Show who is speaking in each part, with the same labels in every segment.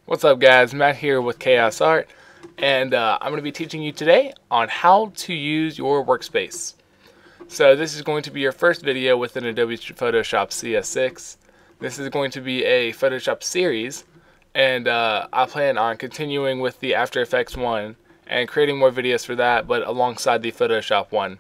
Speaker 1: What's up guys, Matt here with Khaos Art, and I'm going to be teaching you today on how to use your workspace. So this is going to be your first video within Adobe Photoshop CS6. This is going to be a Photoshop series, and I plan on continuing with the After Effects one and creating more videos for that, but alongside the Photoshop one.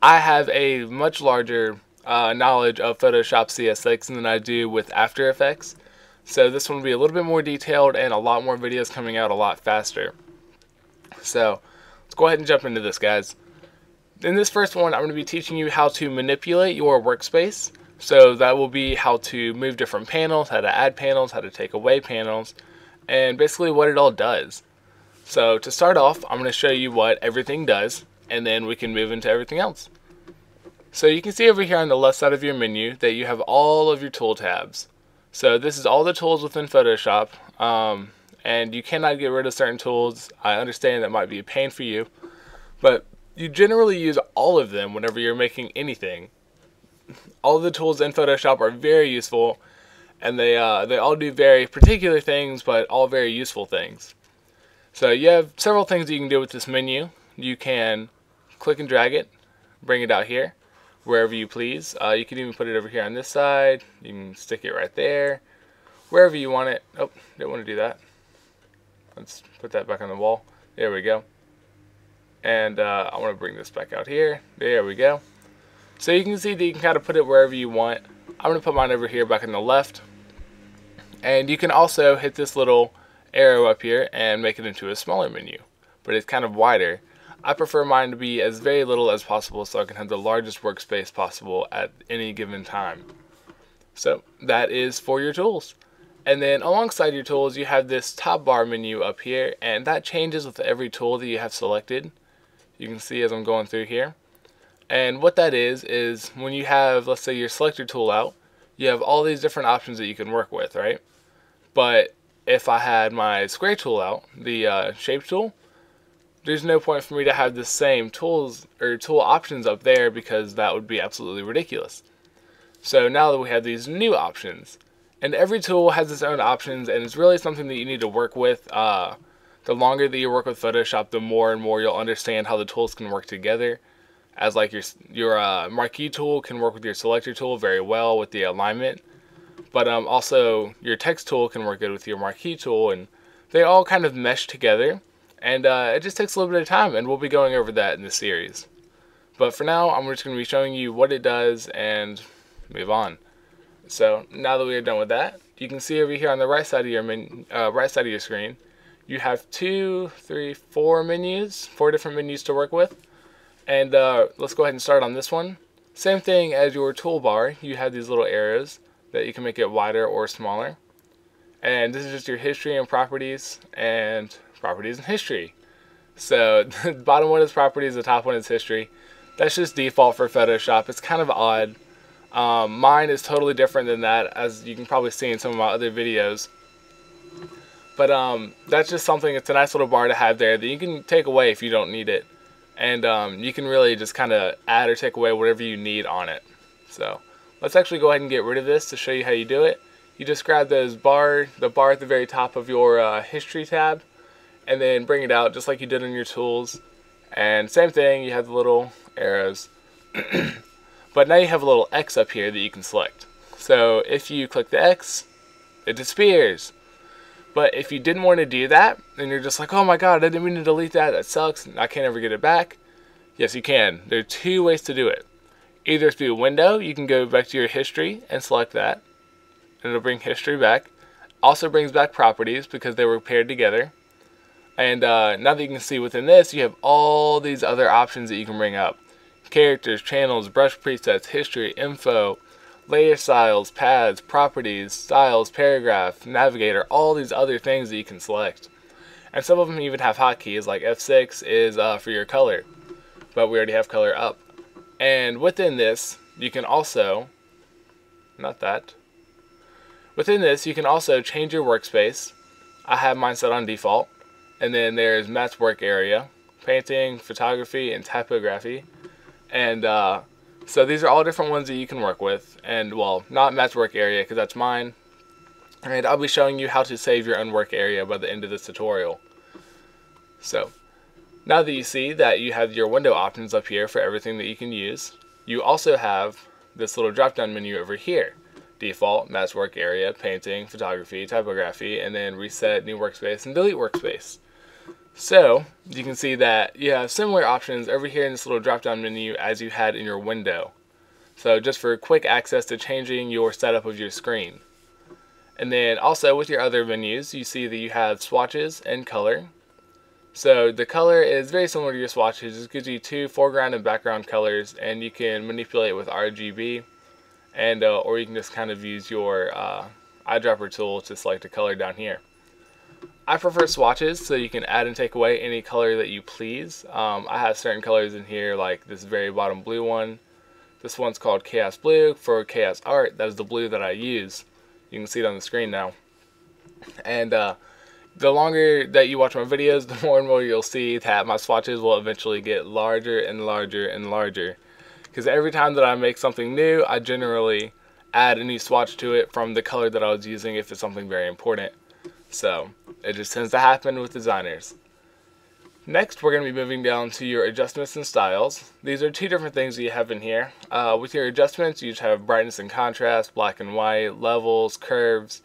Speaker 1: I have a much larger knowledge of Photoshop CS6 than I do with After Effects. So this one will be a little bit more detailed and a lot more videos coming out a lot faster. So let's go ahead and jump into this, guys. In this first one, I'm going to be teaching you how to manipulate your workspace. So that will be how to move different panels, how to add panels, how to take away panels, and basically what it all does. So to start off, I'm going to show you what everything does, and then we can move into everything else. So you can see over here on the left side of your menu that you have all of your tool tabs. So this is all the tools within Photoshop, and you cannot get rid of certain tools. I understand that might be a pain for you, but you generally use all of them whenever you're making anything. All of the tools in Photoshop are very useful, and they all do very particular things, but all very useful things. So you have several things that you can do with this menu. You can click and drag it, bring it out here, wherever you please. You can even put it over here on this side. You can stick it right there, wherever you want it. Oh, didn't want to do that. Let's put that back on the wall. There we go. And I want to bring this back out here. There we go. So you can see that you can kind of put it wherever you want. I'm going to put mine over here back on the left. And you can also hit this little arrow up here and make it into a smaller menu, but it's kind of wider. I prefer mine to be as very little as possible so I can have the largest workspace possible at any given time. So that is for your tools. And then alongside your tools, you have this top bar menu up here, and that changes with every tool that you have selected. You can see as I'm going through here. And what that is when you have, let's say, your selector tool out, you have all these different options that you can work with, right? But if I had my square tool out, the shape tool, there's no point for me to have the same tools or tool options up there because that would be absolutely ridiculous. So now that we have these new options, and every tool has its own options, and it's really something that you need to work with. The longer that you work with Photoshop, the more and more you'll understand how the tools can work together. As like your marquee tool can work with your selector tool very well with the alignment, but also your text tool can work good with your marquee tool, and they all kind of mesh together. And it just takes a little bit of time, and we'll be going over that in this series. But for now, I'm just going to be showing you what it does and move on. So now that we are done with that, you can see over here on the right side of your screen, you have 4 menus, 4 different menus to work with. And let's go ahead and start on this one. Same thing as your toolbar. You have these little arrows that you can make it wider or smaller. And this is just your history and properties, and properties and history. So the bottom one is properties, the top one is history. That's just default for Photoshop. It's kind of odd. Mine is totally different than that, as you can probably see in some of my other videos. But that's just something, it's a nice little bar to have there that you can take away if you don't need it. And you can really just kind of add or take away whatever you need on it. So let's actually go ahead and get rid of this to show you how you do it. You just grab the bar at the very top of your history tab, and then bring it out just like you did on your tools. And same thing, you have the little arrows. But now you have a little X up here that you can select. So if you click the X, it disappears. But if you didn't want to do that, and you're just like, oh my god, I didn't mean to delete that, that sucks, I can't ever get it back. Yes, you can. There are 2 ways to do it. Either through Window, you can go back to your history and select that, and it'll bring history back. Also brings back properties because they were paired together. And now that you can see within this, you have all these other options that you can bring up. Characters, channels, brush presets, history, info, layer styles, paths, properties, styles, paragraph, navigator, all these other things that you can select. And some of them even have hotkeys, like F6 is for your color, but we already have color up. And within this, you can also, within this, you can also change your workspace. I have mine set on default. And then there's Matt's work area, painting, photography, and typography. And so these are all different ones that you can work with. And well, not Matt's work area because that's mine. and I'll be showing you how to save your own work area by the end of this tutorial. So now that you see that you have your window options up here for everything that you can use, you also have this little drop down menu over here. Default, match work area, painting, photography, typography, and then reset, new workspace, and delete workspace. So you can see that you have similar options over here in this little drop down menu as you had in your window. So just for quick access to changing your setup of your screen. And then also with your other menus, you see that you have swatches and color. So the color is very similar to your swatches. It gives you two foreground and background colors, and you can manipulate with RGB, and or you can just kind of use your eyedropper tool to select a color down here. I prefer swatches, so you can add and take away any color that you please. I have certain colors in here, like this very bottom blue one. This one's called Khaos Blue for Khaos Art. That is the blue that I use. You can see it on the screen now. And the longer that you watch my videos, the more and more you'll see that my swatches will eventually get larger and larger and larger. Because every time that I make something new, I generally add a new swatch to it from the color that I was using if it's something very important. So it just tends to happen with designers. Next, we're going to be moving down to your adjustments and styles. These are two different things that you have in here. With your adjustments, you just have brightness and contrast, black and white, levels, curves,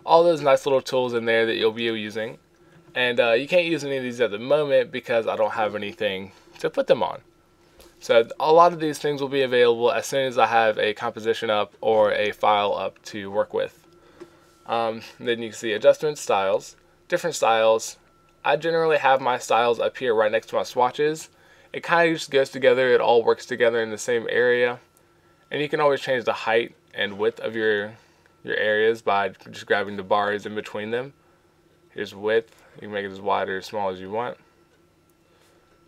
Speaker 1: all those nice little tools in there that you'll be using. And you can't use any of these at the moment because I don't have anything to put them on. So a lot of these things will be available as soon as I have a composition up or a file up to work with. Then you can see adjustments, styles, different styles. I generally have my styles up here right next to my swatches. It kind of just goes together, it all works together in the same area. And you can always change the height and width of your areas by just grabbing the bars in between them. Here's width, you can make it as wide or as small as you want.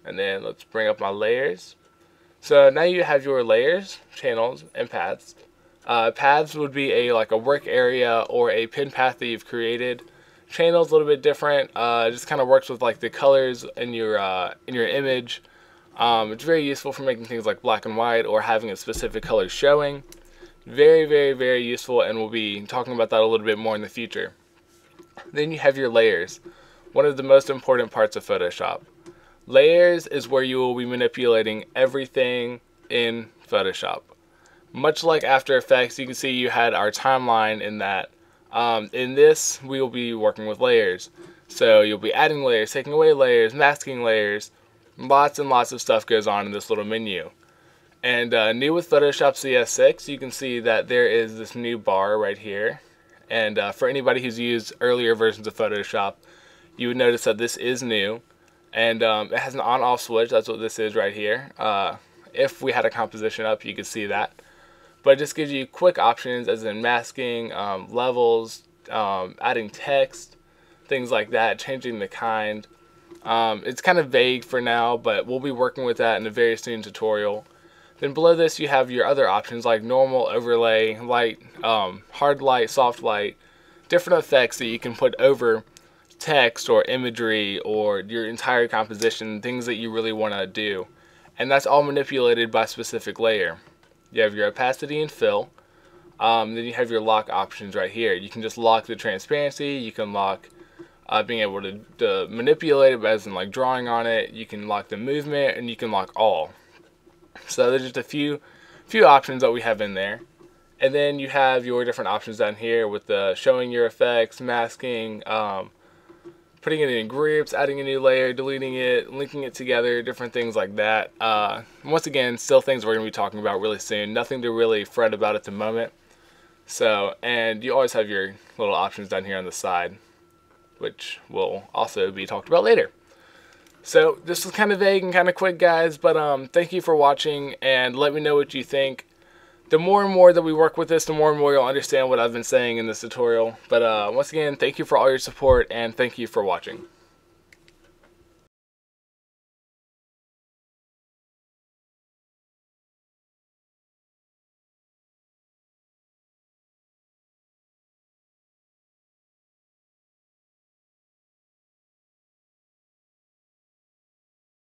Speaker 1: And then let's bring up my layers. So now you have your layers, channels, and paths. Paths would be like a work area or a pin path that you've created. Channel's a little bit different. It just kind of works with like the colors in your image. It's very useful for making things like black and white or having a specific color showing. Very, very, very useful, and we'll be talking about that a little bit more in the future. Then you have your layers, one of the most important parts of Photoshop. Layers is where you will be manipulating everything in Photoshop. Much like After Effects, you can see you had our timeline in that. In this, we will be working with layers. So you'll be adding layers, taking away layers, masking layers. Lots and lots of stuff goes on in this little menu. And new with Photoshop CS6, you can see that there is this new bar right here. And for anybody who's used earlier versions of Photoshop, you would notice that this is new. And it has an on-off switch. That's what this is right here. If we had a composition up, you could see that. But it just gives you quick options as in masking, levels, adding text, things like that, changing the kind. It's kind of vague for now, but we'll be working with that in a very soon tutorial. Then below this you have your other options like normal, overlay, light, hard light, soft light, different effects that you can put over text or imagery or your entire composition, things that you really want to do. And that's all manipulated by a specific layer. You have your opacity and fill. Then you have your lock options right here. You can just lock the transparency. You can lock being able to manipulate it as in like drawing on it. You can lock the movement, and you can lock all. So there's just a few options that we have in there. And then you have your different options down here with the showing your effects, masking, putting it in groups, adding a new layer, deleting it, linking it together, different things like that. Once again, still things we're going to be talking about really soon. Nothing to really fret about at the moment. So, and you always have your little options down here on the side, which will also be talked about later. So this was kind of vague and kind of quick, guys, but thank you for watching, and let me know what you think. The more and more that we work with this, the more and more you'll understand what I've been saying in this tutorial. But once again, thank you for all your support, and thank you for watching.